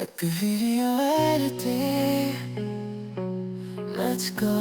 Happy video editing. Let's go.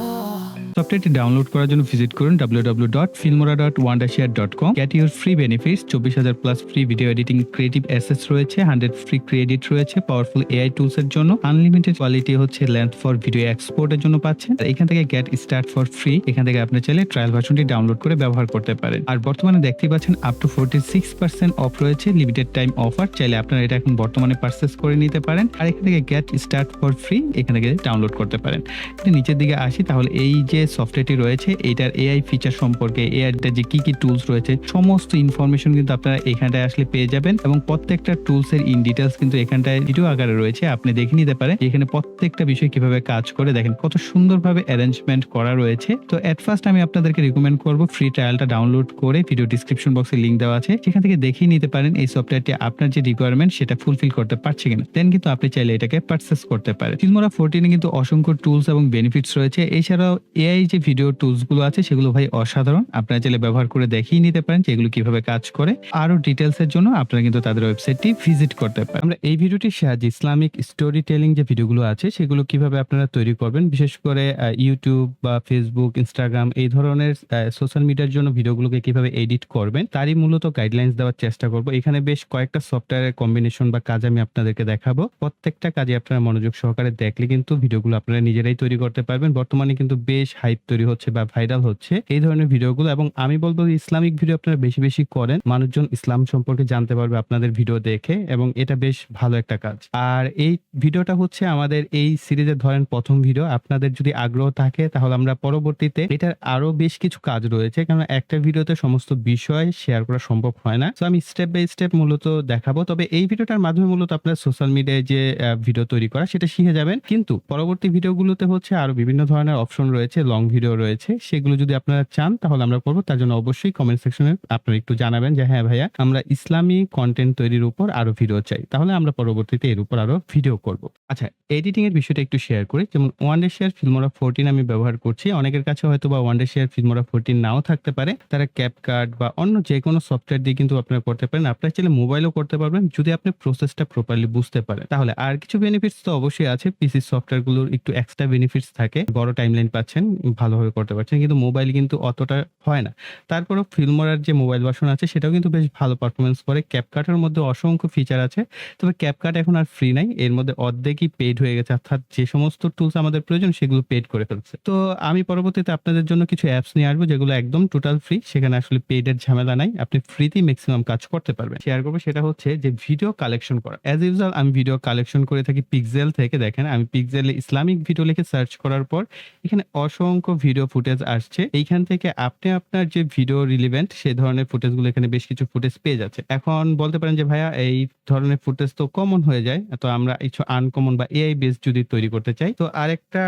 সফটওয়্যারটি download করার জন্য ভিজিট করুন www.filmora.wondershare.com। Get your free benefits. 24,000 plus free video editing creative assets রয়েছে, 100 free credit রয়েছে powerful AI tools এর জন্য, আনলিমিটেড কোয়ালিটি হচ্ছে লেন্থ ফর ভিডিও এক্সপোর্টের জন্য পাচ্ছেন। আর এখান থেকে গেট স্টার্ট ফর ফ্রি, এখান থেকে আপনি চাইলে ট্রায়াল ভার্সনটি ডাউনলোড করে ব্যবহার করতে পারেন। আর বর্তমানে দেখতেই পাচ্ছেন আপ টু 46% অফ রয়েছে, লিমিটেড টাইম অফার। চাইলে আপনারা এটা এখন বর্তমানে পারচেস করে নিতে পারেন। আর এখান থেকে গেট স্টার্ট ফর ফ্রি এখান থেকে ডাউনলোড করতে পারেন। এটা নিচের দিকে আসি, তাহলে এই যে সফটওয়্যারটি রয়েছে এটার এআই ফিচার সম্পর্কে, এআইটা যে কি কি টুলস রয়েছে সমস্ত ইনফরমেশন কিন্তু আপনারা এখানটায় আসলে পেয়ে যাবেন। এবং প্রত্যেকটা টুলস এর ইন ডিটেলস কিন্তু এখানটায় ভিডিও আকারে রয়েছে, আপনি দেখে নিতে পারেন এখানে প্রত্যেকটা বিষয় কিভাবে কাজ করে। দেখেন কত সুন্দরভাবে অ্যারেঞ্জমেন্ট করা রয়েছে। তো এট ফার্স্ট আমি আপনাদেরকে রিকমেন্ড করব ফ্রি ট্রায়ালটা ডাউনলোড করে, ভিডিও ডিসক্রিপশন বক্সে লিংক দেওয়া আছে, সেখান থেকে দেখিয়ে নিতে পারেন এই সফটওয়্যারটি আপনার যে রিকোয়ারমেন্ট সেটা ফুলফিল করতে পারছে কিনা। দেন কিন্তু আপনি চাইলে এটাকে পারচেস করতে পারেন। ফিল্মোরা 14 এ কিন্তু অসংখ্য টুলস এবং বেনিফিটস রয়েছে। এছাড়াও এআই যে ভিডিও টুলস গুলো আছে সেগুলো ভাই অসাধারণ, আপনারা চাইলে ব্যবহার করে দেখিয়ে নিতে পারেন যে এগুলো কিভাবে কাজ করে। আরো ডিটেলস এর জন্য আপনারা কিন্তু তাদের ওয়েবসাইটটি ভিজিট করতে পারেন। আমরা এই ভিডিওটির সাহায্যে ইসলামিক স্টোরি টেলিং যে ভিডিওগুলো আছে সেগুলো কিভাবে আপনারা তৈরি করবেন, বিশেষ করে ইউটিউব বা ফেসবুক, ইনস্টাগ্রাম এই ধরনের সোশ্যাল মিডিয়ার জন্য ভিডিওগুলোকে কিভাবে এডিট করবেন তারই মূলত গাইডলাইন্স দেওয়ার চেষ্টা করব। এখানে বেশ কয়েকটা সফটওয়্যারের কম্বিনেশন বা কাজ আমি আপনাদেরকে দেখাবো। প্রত্যেকটা কাজে আপনারা মনোযোগ সহকারে দেখলে কিন্তু ভিডিওগুলো আপনারা নিজেরাই তৈরি করতে পারবেন। বর্তমানে কিন্তু বেশ হাইপ তৈরি হচ্ছে বা ভাইরাল হচ্ছে এই ধরনের ভিডিওগুলো, এবং আমি বলবো ইসলামিক ভিডিও আপনারা বেশি বেশি করেন, মানুষজন ইসলাম সম্পর্কে জানতে পারবে আপনাদের ভিডিও দেখে, এবং এটা বেশ ভালো একটা কাজ। আর এই ভিডিওটা হচ্ছে আমাদের এই সিরিজের ধরেন প্রথম ভিডিও। আপনাদের যদি আগ্রহ থাকে তাহলে আমরা পরবর্তীতে এটার আরো বেশ কিছু কাজ রয়েছে, কারণ একটা ভিডিওতে সমস্ত বিষয় শেয়ার করা সম্ভব হয় না। তো আমি স্টেপ বাই স্টেপ মূলত দেখাবো। তবে এই ভিডিওটার মাধ্যমে মূলত আপনার সোশ্যাল মিডিয়ায় যে ভিডিও তৈরি করা সেটা শিখে যাবেন, কিন্তু পরবর্তী ভিডিওগুলোতে হচ্ছে আরো বিভিন্ন ধরনের অপশন রয়েছে, লং ভিডিও রয়েছে, সেগুলো যদি আপনারা চান তাহলে আমরা করবো। তার জন্য অবশ্যই কমেন্ট সেকশনে আপনারা একটু জানাবেন যে হ্যাঁ ভাইয়া আমরা ইসলামী কন্টেন্ট তৈরির উপর আরো ভিডিও চাই, তাহলে আমরা পরবর্তীতে এর উপর আরো ভিডিও করব। আচ্ছা, এডিটিং এর বিষয়টা একটু শেয়ার করি। যেমন ওয়ান্ডারশেয়ার ফিল্মোরা 14 আমি ব্যবহার করছি। অনেকের কাছে হয়তো বা ওয়ান্ডারশেয়ার ফিল্মোরা 14 নাও থাকতে পারে, তারা ক্যাপকাট বা অন্য যে কোনো সফটওয়্যার দিয়ে কিন্তু আপনারা করতে পারেন। আপনারা চাইলে মোবাইলও করতে পারবেন যদি আপনি প্রসেসটা প্রপারলি বুঝতে পারেন। তাহলে আর কিছু বেনিফিটস তো অবশ্যই আছে, পিসি সফটওয়্যার গুলোর একটু এক্সট্রা বেনিফিটস থাকে, বড় টাইমলাইন পাচ্ছেন, ভালোভাবে করতে পারছেন, কিন্তু মোবাইল কিন্তু অতটা হয় না। তারপরেও ফিল্মোরার যে মোবাইল ভার্সন আছে সেটাও কিন্তু বেশ ভালো পারফরমেন্স করে। ক্যাপকাটের মধ্যে অসংখ্য ফিচার আছে, তবে ক্যাপকাট এখন আর ফ্রি নাই, এর মধ্যে অর্ধেকই পেইড হয়ে গেছে, অর্থাৎ যে সমস্ত টুলস আমাদের প্রয়োজন সেগুলো পেইড করে ফেলছে। তো আমি পরবর্তীতে আপনাদের জন্য কিছু অ্যাপস নিয়ে আসবো যেগুলো একদম টোটাল ফ্রি, সেখানে আসলে পেইডের ঝামেলা নাই, আপনি ফ্রিতেই ম্যাক্সিমাম কাজ করতে পারবেন। শেয়ার করবো সেটা হচ্ছে যে ভিডিও কালেকশন করা। অ্যাজ ইউজুয়াল আমি ভিডিও কালেকশন করে থাকি পিক্সেল থেকে। দেখেন আমি পিক্সেলে ইসলামিক ভিডিও লিখে সার্চ করার পর এখানে অসংখ্য ভিডিও ফুটেজ আসছে। এইখান থেকে আপনি আপনার যে ভিডিও রিলেভেন্ট সেই ধরনের ফুটেজগুলো, এখানে বেশ কিছু ফুটেজ পেয়ে যাচ্ছে। এখন বলতে পারেন যে ভাইয়া এই ধরনের ফুটেজ তো কমন হয়ে যায়, তো আমরা কিছু আনকমন বা এআই বেস যদি তৈরি করতে চাই, তো আরেকটা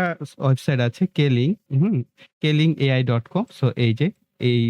ওয়েবসাইট আছে কেলিং, kelingai.com। সো এই যে এই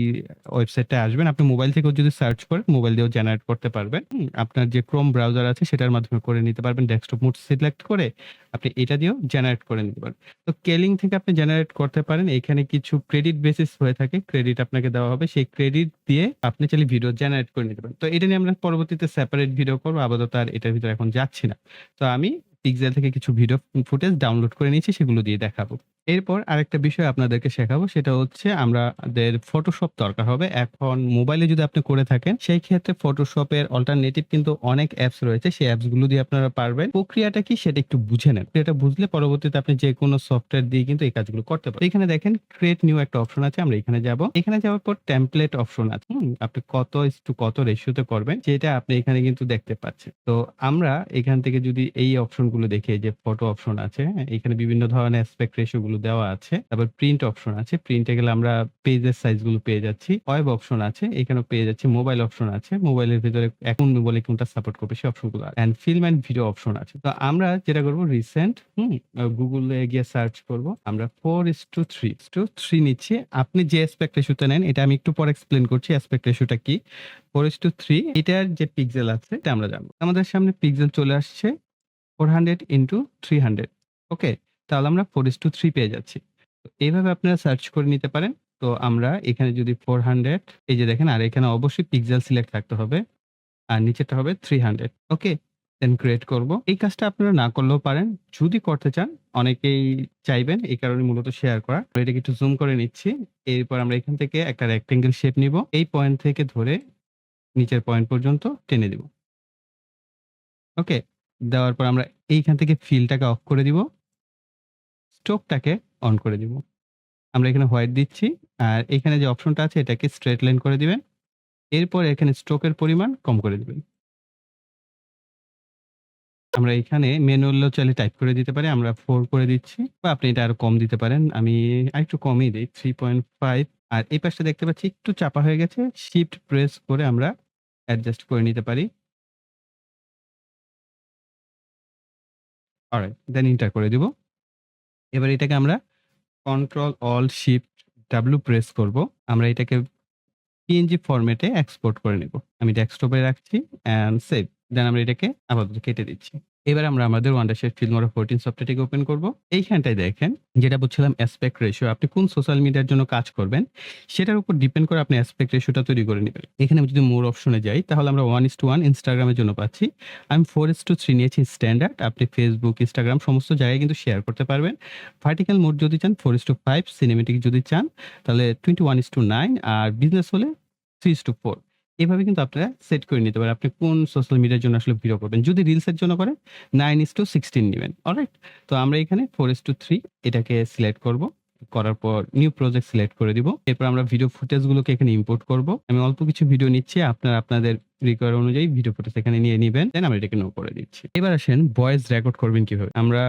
ওয়েবসাইটটা আসবেন, আপনি মোবাইল থেকেও যদি সার্চ করেন মোবাইল দিয়েও জেনারেট করতে পারবেন। আপনার যে ক্রোম ব্রাউজার আছে সেটার মাধ্যমে করে নিতে পারবেন। ডেস্কটপ মোড সিলেক্ট করে আপনি এটা দিয়েও জেনারেট করে নিতে পারেন। তো কেলিং থেকে আপনি জেনারেট করতে পারেন। এখানে কিছু ক্রেডিট বেসিস হয়ে থাকে, ক্রেডিট আপনাকে দেওয়া হবে, সেই ক্রেডিট দিয়ে আপনি চাইলে ভিডিও জেনারেট করে নিতে পারেন। তো এটা নিয়ে আমরা পরবর্তীতে সেপারেট ভিডিও করবো, আপাতত আর এটার ভিতরে এখন যাচ্ছি না। তো আমি পিক্সেল থেকে কিছু ভিডিও ফুটেজ ডাউনলোড করে নিয়েছি, সেগুলো দিয়ে দেখাবো। এরপর আরেকটা বিষয় আপনাদেরকে শেখাবো, সেটা হচ্ছে আমাদের ফটোশপ দরকার হবে। এখন মোবাইলে যদি আপনি করে থাকেন সেই ক্ষেত্রে ফটোশপের অল্টারনেটিভ কিন্তু অনেক অ্যাপস রয়েছে, সেই অ্যাপস গুলো দিয়ে আপনারা পারবেন। প্রক্রিয়াটা কি সেটা একটু বুঝে নেন, এটা বুঝলে পরবর্তীতে আপনি যে কোনো সফটওয়্যার দিয়ে কিন্তু এই কাজগুলো করতে পারেন। এখানে দেখেন ক্রিয়েট নিউ একটা অপশন আছে, আমরা এখানে যাব। এখানে যাওয়ার পর টেমপ্লেট অপশন আছে, আপনি কত টু কত রেশিওতে করবেন যেটা আপনি এখানে কিন্তু দেখতে পাচ্ছেন। তো আমরা এখান থেকে যদি এই অপশন গুলো দেখি, যে ফটো অপশন আছে, এখানে বিভিন্ন ধরনের অ্যাসপেক্ট রেশিও গুলো দেওয়া আছে। তারপর প্রিন্ট অপশন আছে, প্রিন্টে গেলে আমরা পেজের সাইজ গুলো পেয়ে যাচ্ছি। ওয়েব অপশন আছে, এখানেও পেয়ে যাচ্ছি। মোবাইল অপশন আছে, মোবাইলের ভিতরে এখন মোবাইলে কোনটা সাপোর্ট করবে সেই অপশন গুলো, and film and video option আছে। তো আমরা যেটা করব রিসেন্ট গুগলে গিয়ে সার্চ করব, আমরা 4:3 নিচ্ছি। আপনি যে অ্যাসপেক্ট রেশিওতে নেন এটা আমি একটু পরে এক্সপ্লেন করছি অ্যাসপেক্ট রেশিওটা কি। 4:3 এটার যে পিক্সেল আছে এটা আমরা জানবো। আমাদের সামনে পিক্সেল চলে আসছে 400x300। ওকে, তাহলে আমরা 4:3 পেয়ে যাচ্ছি। তো এইভাবে আপনারা সার্চ করে নিতে পারেন। তো আমরা এখানে যদি 400, এই যে দেখেন, আর এখানে অবশ্যই পিক্সেল সিলেক্ট থাকতে হবে, আর নিচেরটা হবে 300। ওকে, দেন ক্রিয়েট করব। এই কাজটা আপনারা না করলেও পারেন। যদি করতে চান, অনেকেই চাইবেন, এই কারণে মূলত শেয়ার করা। এটাকে একটু জুম করে নিচ্ছি। এরপর আমরা এখান থেকে একটা রেক্টেঙ্গেল শেপ নিব। এই পয়েন্ট থেকে ধরে নিচের পয়েন্ট পর্যন্ত টেনে দিব। ওকে? দেওয়ার পর আমরা এইখান থেকে ফিলটাকে অফ করে দিব। স্ট্রোকটাকে অন করে দিব। আমরা এখানে হোয়াইট দিচ্ছি। আর এখানে যে অপশনটা আছে এটাকে স্ট্রেইট লাইন করে দিবেন। এরপর এখানে স্ট্রোকের পরিমাণ কম করে দিবেন। আমরা এখানে ম্যানুয়ালও চাইলে টাইপ করে দিতে পারি। আমরা 4 করে দিচ্ছি বা আপনি এটা আরো কম দিতে পারেন। আমি আরেকটু কমই দেই 3.5। আর এই পাশটা দেখতে পাচ্ছি একটু চাপা হয়ে গেছে। শিফট প্রেস করে আমরা অ্যাডজাস্ট করে নিতে পারি। অলরাইট, দেন এন্টার করে দিব। এবার এটাকে আমরা control alt shift W press করব। আমরা এটাকে পিএনজি ফরম্যাটে এক্সপোর্ট করে নেব। আমি ডেস্কটপে রাখছি অ্যান্ড সেভ। দেন আমরা এটাকে আপাতত কেটে দিচ্ছি। এবার আমরা আমাদের ওয়ান্ডারশেড ফিল্মোরা 14 সফটওয়্যারটিকে ওপেন করব। এইখানটায় দেখেন যেটা বলছিলাম অ্যাসপেক্ট রেশিও। আপনি কোন সোশ্যাল মিডিয়ার জন্য কাজ করবেন সেটার উপর ডিপেন্ড করে আপনি অ্যাসপেক্ট রেশিওটা তৈরি করে নিবেন। এখানে আমি যদি মোর অপশনে যাই তাহলে আমরা 1:1 ইনস্টাগ্রামের জন্য পাচ্ছি। আমি 4:3 নিয়েছি স্ট্যান্ডার্ড। আপনি ফেসবুক, ইনস্টাগ্রাম সমস্ত জায়গায় কিন্তু শেয়ার করতে পারবেন। ভার্টিক্যাল মোড যদি চান 4:5, সিনেমেটিক যদি চান তাহলে 21:9 আর বিজনেস হলে 3:4। এভাবে কিন্তু আপনারা সেট করে নিতে পারেন। আপনি কোন সোশ্যাল মিডিয়ার জন্য আসলে ভিডিও করবেন। যদি রিলসের জন্য করেন 9:16 নিবেন। অলরাইট? তো আমরা এখানে 4:3 এটাকে সিলেক্ট করব। করার পর নিউ প্রজেক্ট সিলেক্ট করে দিব। এরপর আমরা ভিডিও ফুটেজ গুলোকে এখানে ইম্পোর্ট করব। আমি অল্প কিছু ভিডিও নিচ্ছি। আপনারা আপনাদের রিকোয়ার অনুযায়ী ভিডিও ফুটেজ এখানে নিয়ে নিবেন। দেন আমরা এটাকে নো করে দিচ্ছি। এবার আসেন ভয়েস রেকর্ড করবেন কিভাবে? আমরা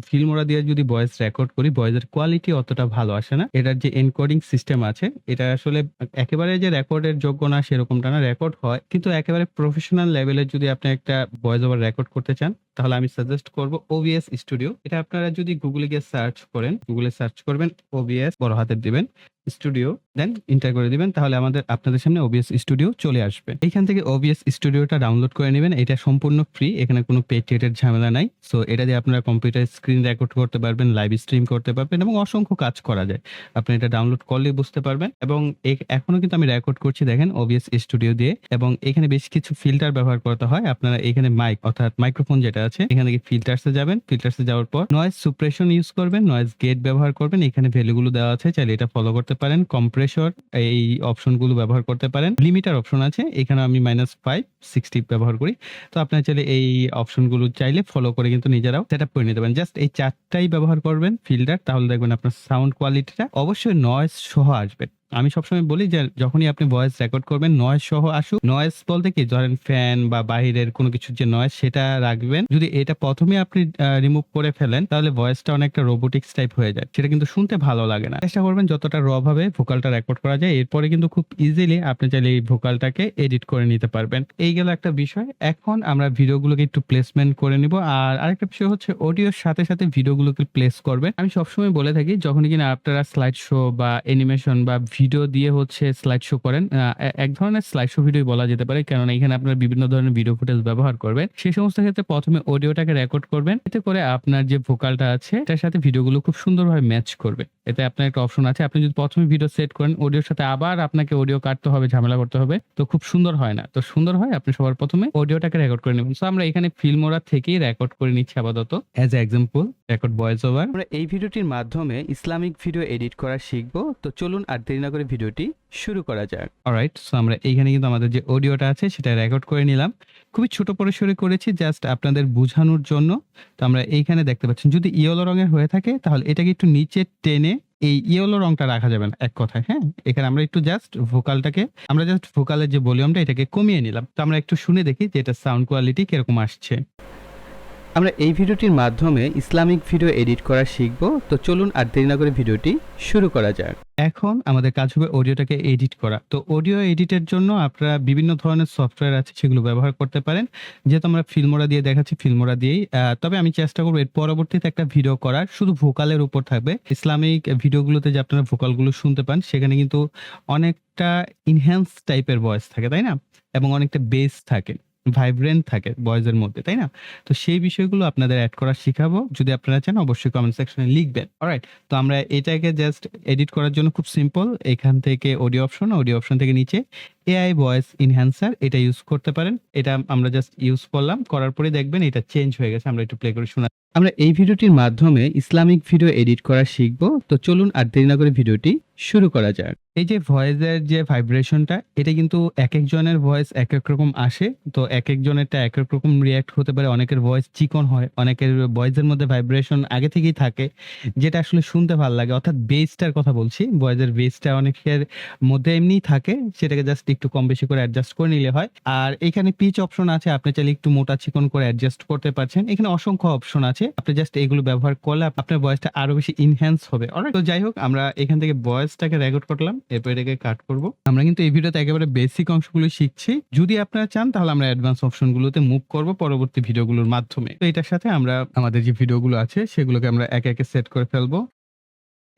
ফিল্মোরা দিয়ে যদি ভয়েস রেকর্ড করি, ভয়েসের কোয়ালিটি অতটা ভালো আসে না। এটার যে এনকোডিং সিস্টেম আছে, এটা আসলে একেবারে যে রেকর্ডের যোগ্য না সেরকমটা না, রেকর্ড হয়। কিন্তু একেবারে প্রফেশনাল লেভেলের যদি আপনি একটা ভয়েস ওভার রেকর্ড করতে চান, তাহলে আমি সাজেস্ট করব OBS স্টুডিও। এটা আপনারা যদি গুগলে গিয়ে সার্চ করেন, গুগলে সার্চ করবেন OBS বড় হাতের দিবেন স্টুডিও, দেন এন্টার করে দিবেন। তাহলে আপনাদের সামনে OBS স্টুডিও চলে আসবে। এইখান থেকে OBS স্টুডিওটা ডাউনলোড করে নেবেন। এটা সম্পূর্ণ ফ্রি। এখানে কোনো পেড টেডের ঝামেলা নাই। সো এটা দিয়ে আপনারা কম্পিউটার স্ক্রিন রেকর্ড করতে পারবেন, লাইভ স্ট্রিম করতে পারবেন এবং অসংখ্য কাজ করা যায়। আপনি এটা ডাউনলোড করলেই বুঝতে পারবেন। এবং এখনো কিন্তু আমি রেকর্ড করছি দেখেন OBS স্টুডিও দিয়ে। এবং এখানে বেশ কিছু ফিল্টার ব্যবহার করতে হয়। আপনারা এখানে মাইক অর্থাৎ মাইক্রোফোন যেটা আছে এখান থেকে ফিল্টারসে যাবেন। ফিল্টারসে যাওয়ার পর নয়েজ সুপ্রেশন ইউজ করবেন, নয়েজ গেট ব্যবহার করবেন। এখানে ভ্যালুগুলো দেওয়া আছে, চাইলে এটা ফলো করতে পারেন। কম্প্রেসর এই অপশনগুলো ব্যবহার করতে পারেন। লিমিটার অপশন আছে, এখানে আমি -5 60 ব্যবহার করি। তো আপনারা চাইলে এই অপশনগুলো চাইলে ফলো করে কিন্তু নিজেরাও সেটআপ করে নিতে পারেন। জাস্ট এই 4টাই ব্যবহার করবেন ফিল্টার, তাহলে দেখবেন আপনার সাউন্ড কোয়ালিটিটা অবশ্যই নয়েজ সহ আসবে। আমি সবসময় বলি যে যখনই আপনি ভয়েস রেকর্ড করবেন নয়েজ সহ আসুক। নয়েজ বলতে কি, ধরেন ফ্যান বা বাহিরের কোনো কিছুর যে নয়েজ সেটা রাখবেন। যদি এটা প্রথমে আপনি রিমুভ করে ফেলেন তাহলে ভয়েসটা অনেকটা রোবোটিক্স টাইপ হয়ে যায়, সেটা কিন্তু শুনতে ভালো লাগে না। চেষ্টা করবেন যতটা র ভাবে ভোকালটা রেকর্ড করা যায়। এরপরে কিন্তু খুব ইজিলি আপনি চাইলে এই ভোকালটাকে এডিট করে নিতে পারবেন। এই গেল একটা বিষয়। এখন আমরা ভিডিওগুলোকে একটু প্লেসমেন্ট করে নিব। আর আরেকটা বিষয় হচ্ছে অডিওর সাথে সাথে ভিডিওগুলোকে প্লেস করবেন। আমি সবসময় বলে থাকি যখন কিনা আপনারা স্লাইড শো বা অ্যানিমেশন বা ভিডিও দিয়ে হচ্ছে স্লাইড শো করেন, এক ধরনের স্লাইড শো ভিডিও বলা যেতে পারে, কারণ এখানে আপনারা বিভিন্ন ধরনের ভিডিও ফুটেজ ব্যবহার করবেন। সেই সমস্ত ক্ষেত্রে প্রথমে অডিওটাকে রেকর্ড করবেন, এতে করে আপনার যে ভোকালটা আছে তার সাথে ভিডিওগুলো খুব সুন্দরভাবে ম্যাচ করবে। এতে আপনার একটা অপশন আছে, আপনি যদি প্রথমে ভিডিও সেট করেন অডিওর সাথে আবার আপনাকে অডিও কাটতে হবে, ঝামেলা করতে হবে, তো খুব সুন্দর হয় না। তো সুন্দর হয় আপনি সবার প্রথমে অডিওটাকে রেকর্ড করে নেবেন। সো আমরা এখানে ফিল্মোরা থেকেই রেকর্ড করে নিচ্ছি আপাতত as a example record voice over. আমরা এই ভিডিওটির মাধ্যমে ইসলামিক ভিডিও এডিট করা শিখবো। তো চলুন আর দেরি না করে ভিডিওটি শুরু করা যাক। অলরাইট, সো আমরা এইখানে কিন্তু আমাদের যে অডিওটা আছে সেটা রেকর্ড করে নিলাম। খুবই ছোট পরিসরে করেছি জাস্ট আপনাদের বোঝানোর জন্য। তো আমরা এইখানে দেখতে পাচ্ছেন যদি ইয়েলো রঙের হয়ে থাকে তাহলে এটাকে একটু নিচে টেনে এই ইয়েলো রংটা রাখা যাবে না, এক কথায়। হ্যাঁ, এখানে আমরা একটু জাস্ট ভোকালের যে ভলিউমটা এটাকে কমিয়ে নিলাম। তো আমরা একটু শুনে দেখি যে এটা সাউন্ড কোয়ালিটি কিরকম আসছে। আমরা এই ভিডিওটির মাধ্যমে ইসলামিক ভিডিও এডিট করা শিখব। তো চলুন আর দেরি না করে ভিডিওটি শুরু করা যাক। এখন আমাদের কাজ হবে অডিওটাকে এডিট করা। তো অডিও এডিটের জন্য আপনারা বিভিন্ন ধরনের সফটওয়্যার আছে সেগুলো ব্যবহার করতে পারেন। যেহেতু আমরা ফিল্মোরা দিয়ে দেখাচ্ছি, ফিল্মোরা দিয়েই। তবে আমি চেষ্টা করবো এর পরবর্তীতে একটা ভিডিও করার শুধু ভোকালের উপর থাকবে। ইসলামিক ভিডিওগুলোতে যে আপনারা ভোকালগুলো শুনতে পান সেখানে কিন্তু অনেকটা ইনহ্যান্স টাইপের ভয়েস থাকে, তাই না? এবং অনেকটা বেস থাকে। ভাইব্রেন্ট থাকে ভয়েসের মধ্যে, তাই না? তো সেই বিষয়গুলো আপনাদের এড করা শিখাবো। যদি আপনারা চান অবশ্যই কমেন্ট সেকশনে লিখবেন। অলরাইট? তো আমরা এটাকে জাস্ট এডিট করার জন্য খুব সিম্পল। এখান থেকে অডিও অপশন থেকে নিচে এআই ভয়েস এনহ্যান্সার এটা ইউজ করতে পারেন। এটা আমরা জাস্ট ইউজ করলাম। করার পরে দেখবেন এটা চেঞ্জ হয়ে গেছে। আমরা একটু প্লে করে শোনা আমরা এই ভিডিওটির মাধ্যমে ইসলামিক ভিডিও এডিট করা শিখব। তো চলুন আর দেরি না করে ভিডিওটি শুরু করা যাক। এই যে ভয়েসের যে ভাইব্রেশনটা, এটা কিন্তু একেকজনের ভয়েস একেক রকম আসে। তো একেকজনেরটা একেক রকম রিঅ্যাক্ট হতে পারে। অনেকের ভয়েস চিকন হয়, অনেকের ভয়েসের মধ্যে ভাইব্রেশন আগে থেকেই থাকে, যেটা আসলে শুনতে ভালো লাগে। অর্থাৎ বেসটার কথা বলছি। ভয়েসের বেসটা অনেকের মধ্যে এমনিই থাকে, সেটাকে জাস্ট একটু কম বেশি করে অ্যাডজাস্ট করে নিলে হয়। আর এখানে পিচ অপশন আছে, আপনি চাইলে একটু মোটা চিকন করে অ্যাডজাস্ট করতে পারছেন। এখানে অসংখ্য অপশন আছে, আপনি জাস্ট এগুলো ব্যবহার করলে আপনার ভয়েসটা আরো বেশি ইনহ্যান্স হবে। অলরাইট? তো যাই হোক, আমরা এখান থেকে ভয়েসটাকে রেকর্ড করলাম, এরপর এটাকে কাট করব। আমরা কিন্তু এই ভিডিওতে একেবারে বেসিক অংশগুলো শিখছি। যদি আপনারা চান তাহলে আমরা অ্যাডভান্স অপশনগুলোতে মুভ করব পরবর্তী ভিডিওগুলোর মাধ্যমে। তো এটার সাথে আমরা আমাদের যে ভিডিওগুলো আছে সেগুলোকে আমরা একে একে সেট করে ফেলবো।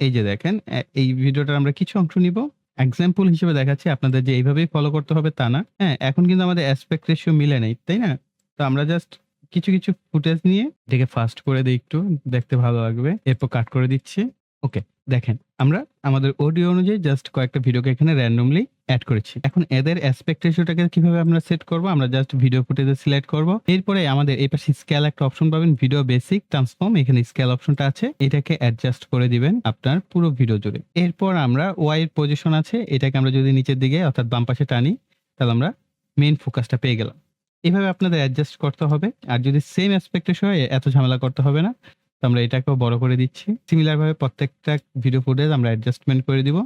এই যে দেখেন, এই ভিডিওটার আমরা কিছু অংশ নিব। এক্সাম্পল হিসেবে দেখাচ্ছি, আপনাদের যে এইভাবেই ফলো করতে হবে তা না। হ্যাঁ? এখন কিন্তু আমাদের অ্যাসপেক্ট রেশিও মিলে নাই, তাই না? তো আমরা জাস্ট কিছু ফুটেজ নিয়ে এটাকে ফাস্ট করে দেই একটু, দেখতে ভালো লাগবে। এরপর কাট করে দিচ্ছি। ওকে, দেখেন আমরা আমাদের অডিও অনুযায়ী জাস্ট কয়েকটা ভিডিওকে এখানে র‍্যান্ডমলি এড করেছি। এখন এদের অ্যাসপেক্ট রেশিওটাকে কিভাবে আমরা সেট করব? আমরা জাস্ট ভিডিও ফুটেজে সিলেক্ট করব। এরপরে আমাদের এই পাশে স্কেল একটা অপশন পাবেন, ভিডিও বেসিক ট্রান্সফর্ম। এখানে স্কেল অপশনটা আছে, এটাকে অ্যাডজাস্ট করে দিবেন আপনার পুরো ভিডিও জুড়ে। এরপর আমরা ওয়াই এর পজিশন আছে, এটাকে আমরা যদি নিচের দিকে অর্থাৎ বাম পাশে টানি, তাহলে আমরা মেইন ফোকাসটা পেয়ে গেলাম। এভাবে আপনাদের অ্যাডজাস্ট করতে হবে। আর যদি সেম অ্যাসপেক্ট রেশিও হয়, এত ঝামেলা করতে হবে না। তো আমরা এটাকেও বড় করে দিচ্ছি। সিমিলার ভাবে প্রত্যেকটা ভিডিও ফুটেজ আমরা অ্যাডজাস্টমেন্ট করে দিব।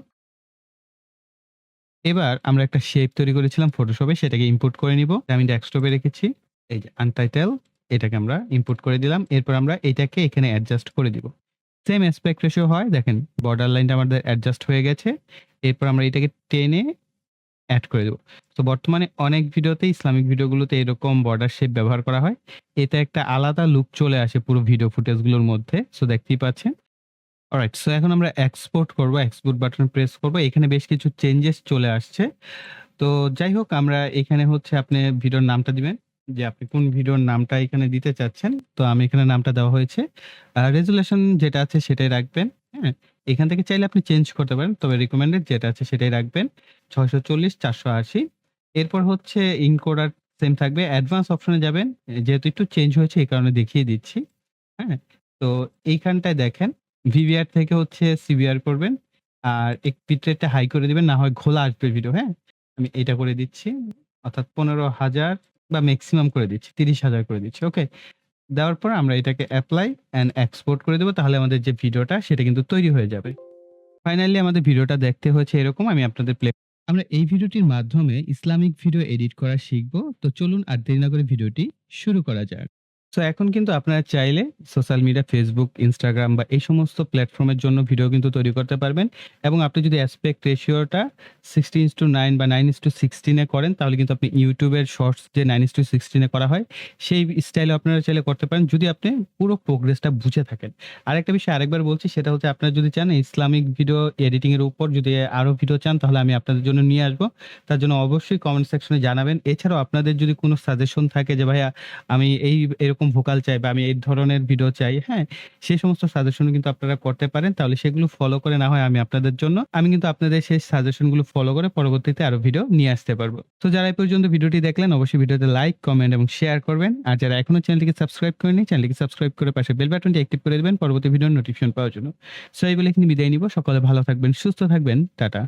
এবার আমরা একটা শেপ তৈরি করেছিলাম ফটোশপে, সেটাকে ইম্পোর্ট করে নিব। আমি ডেস্কটপে রেখেছি। এই যে আনটাইটেল, এটাকে আমরা ইম্পোর্ট করে দিলাম। এরপর আমরা এটাকে এখানে অ্যাডজাস্ট করে দিব। সেম অ্যাসপেক্ট রেশিও হয়, দেখেন বর্ডার লাইনটা আমাদের অ্যাডজাস্ট হয়ে গেছে। এরপর আমরা এটাকে টেনে এড করে দেব। তো বর্তমানে অনেক ভিডিওতে, ইসলামিক ভিডিওগুলোতে এরকম বর্ডার শেপ ব্যবহার করা হয়। এতে একটা আলাদা লুক চলে আসে পুরো ভিডিও ফুটেজগুলোর মধ্যে। সো দেখতেই পাচ্ছেন। অলরাইট, সো এখন আমরা এক্সপোর্ট করব। এক্সপোর্ট বাটন প্রেস করব। এখানে বেশ কিছু চেঞ্জেস চলে আসছে। তো যাই হোক, আমরা এখানে হচ্ছে আপনি ভিডিওর নামটা দিবেন, যে আপনি কোন ভিডিওর নামটা এখানে দিতে চাচ্ছেন। তো আমি এখানে নামটা দেওয়া হয়েছে। রেজোলিউশন যেটা আছে সেটাই রাখবেন। হ্যাঁ? এখান থেকে চাইলে আপনি চেঞ্জ করতে পারেন। তবে রিকমেন্ডেড যেটা আছে সেটাই রাখবেন। 640/480। এরপর হচ্ছে এনকোডার সেম থাকবে। অ্যাডভান্স অপশনে যাবেন। যেহেতু একটু চেঞ্জ হয়েছে এই কারণে দেখিয়ে দিচ্ছি। হ্যাঁ? তো এইখানটায় দেখেন ভিভিআর থেকে হচ্ছে সিভিআর করবেন। আর বিট রেটটা হাই করে দিবেন, না হয় ঘোলা আসবে ভিডিও। হ্যাঁ? আমি এটা করে দিচ্ছি। অর্থাৎ 15,000 বা মেক্সিমাম করে দিচ্ছি। 30,000 করে দিচ্ছি। ওকে? দেওয়ার পর আমরা এটাকে এপ্লাই অ্যান্ড এক্সপোর্ট করে দেব। তাহলে আমাদের যে ভিডিওটা সেটা কিন্তু তৈরি হয়ে যাবে। ফাইনালি আমাদের ভিডিওটা দেখতে হয়েছে এরকম। আমি আপনাদের আমরা এই ভিডিওটির মাধ্যমে ইসলামিক ভিডিও এডিট করা শিখব। তো চলুন আর দেরি না করে ভিডিওটি শুরু করা যাক। সো এখন কিন্তু আপনারা চাইলে সোশ্যাল মিডিয়া, ফেসবুক, ইনস্টাগ্রাম বা এই সমস্ত প্ল্যাটফর্মের জন্য ভিডিও কিন্তু তৈরি করতে পারবেন। এবং আপনি যদি অ্যাসপেক্ট রেশিওটা 16:9 বা 9:16 এ করেন, তাহলে কিন্তু আপনি ইউটিউবের শর্টস যে 9:16 এ করা হয়, সেই স্টাইলে আপনারা চাইলে করতে পারেন, যদি আপনি পুরো প্রোগ্রেসটা বুঝে থাকেন। আরেকটা বিষয় আরেকবার বলছি, সেটা হচ্ছে আপনারা যদি চান ইসলামিক ভিডিও এডিটিং এর উপর যদি আরো ভিডিও চান, তাহলে আমি আপনাদের জন্য নিয়ে আসবো। তার জন্য অবশ্যই কমেন্ট সেকশনে জানাবেন। এছাড়াও আপনাদের যদি কোনো সাজেশন থাকে যে ভাইয়া আমি এরকম ভোকাল চাই বা আমি এই ধরনের ভিডিও চাই, হ্যাঁ? সেই সমস্ত সাজেশনও কিন্তু আপনারা করতে পারেন। তাহলে সেগুলো ফলো করে না হয় আমি আপনাদের জন্য, আমি কিন্তু আপনাদের সেই সাজেশনগুলো ফলো করে পরবর্তীতে আরো ভিডিও নিয়ে আসতে পারবো। তো যারা এই পর্যন্ত ভিডিওটি দেখলেন, অবশ্যই ভিডিওতে লাইক, কমেন্ট এবং শেয়ার করবেন। আর যারা এখনো চ্যানেলটিকে সাবস্ক্রাইব করেনি, চ্যানেলটিকে সাবস্ক্রাইব করে পাশে বেল বাটনটি অ্যাক্টিভ করে দিবেন পরবর্তী ভিডিওর নোটিফিকেশন পাওয়ার জন্য। সো এই বলে এখানে বিদায় নিব। সকলে ভালো থাকবেন, সুস্থ থাকবেন। টাটা।